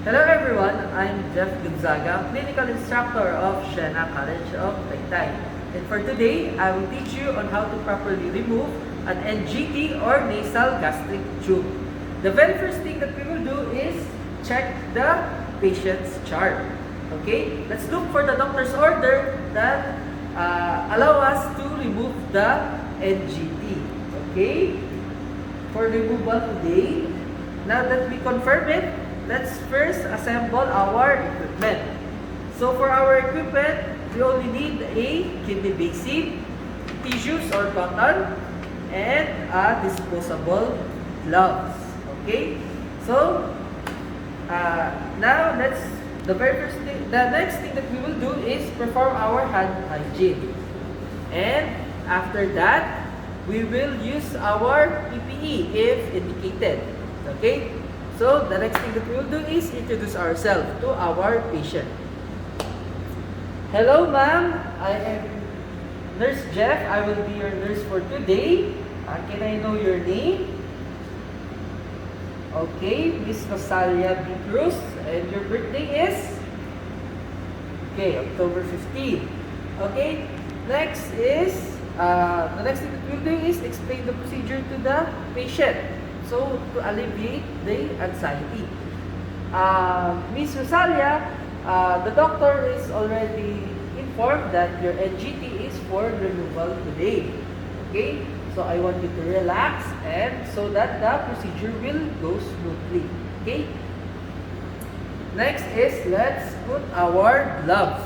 Hello everyone, I'm Jeff Gonzaga, clinical instructor of Siena College of Taytay. And for today, I will teach you on how to properly remove an NGT or nasal gastric tube. The very first thing that we will do is check the patient's chart. Okay, let's look for the doctor's order that allow us to remove the NGT. Okay, for removal today, now that we confirm it, let's first assemble our equipment. So for our equipment, we only need a kidney basin, tissues or cotton, and a disposable gloves. Okay? So now the next thing that we will do is perform our hand hygiene. And after that, we will use our PPE if indicated. Okay? So, the next thing that we will do is introduce ourselves to our patient. Hello, ma'am. I am Nurse Jeff. I will be your nurse for today. Can I know your name? Okay, Miss Rosalia B. Cruz. And your birthday is? Okay, October 15. Okay, next is, the next thing that we'll do is explain the procedure to the patient. So, to alleviate the anxiety. Miss Rosalia, the doctor is already informed that your NGT is for removal today. Okay? So, I want you to relax and so that the procedure will go smoothly. Okay? Next is, let's put our gloves.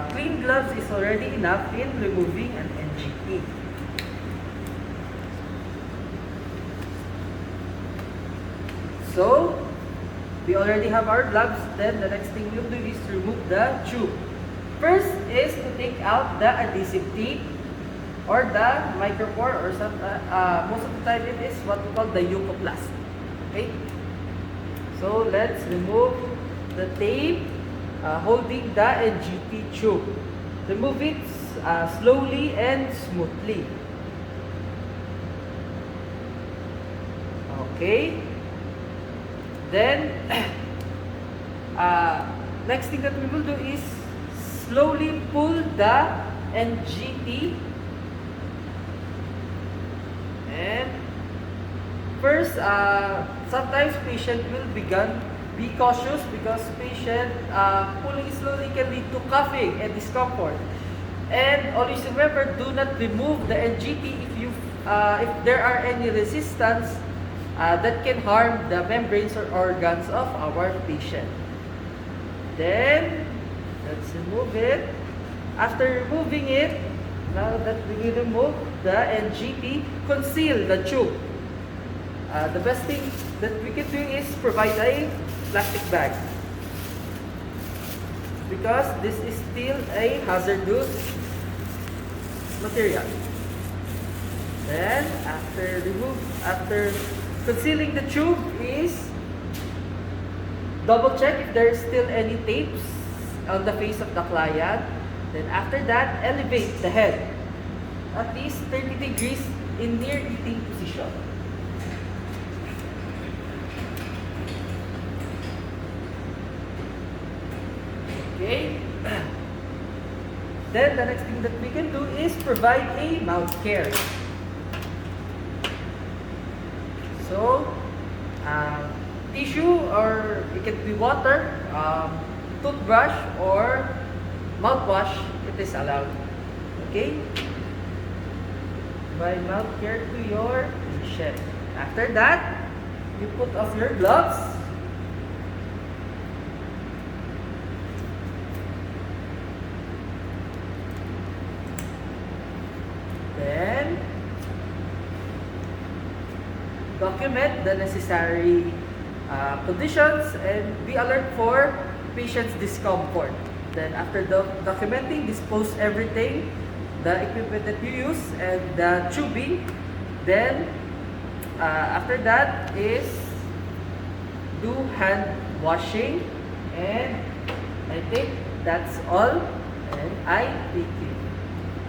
Clean gloves is already enough in removing an NGT. So, we already have our gloves. Then the next thing we'll do is to remove the tube. First is to take out the adhesive tape or the micropore, or some, most of the time it is what we call the Eucoplast. Okay? So, let's remove the tape holding the NGT tube. Remove it slowly and smoothly. Okay. Then, next thing that we will do is slowly pull the NGT. And first, sometimes patient will be cautious because patient pulling slowly can lead to coughing and discomfort. And always remember, do not remove the NGT if there are any resistance that can harm the membranes or organs of our patient. Then, let's remove it. After removing it, now that we remove the NGT, conceal the tube. The best thing that we can do is provide a plastic bag, because this is still a hazardous material. Then after concealing the tube is double check if there is still any tapes on the face of the client. Then after that, elevate the head at least 30 degrees in near eating position. Okay. Then the next thing that we can do is provide a mouth care. So, tissue, or it can be water, toothbrush, or mouthwash, it is allowed. Okay? Provide mouth care to your patient. After that, you put off your gloves. Then, document the necessary conditions and be alert for patient's discomfort. Then after documenting, dispose everything, the equipment that you use and the tubing. Then After that is do hand washing, and I think that's all, and I thank you.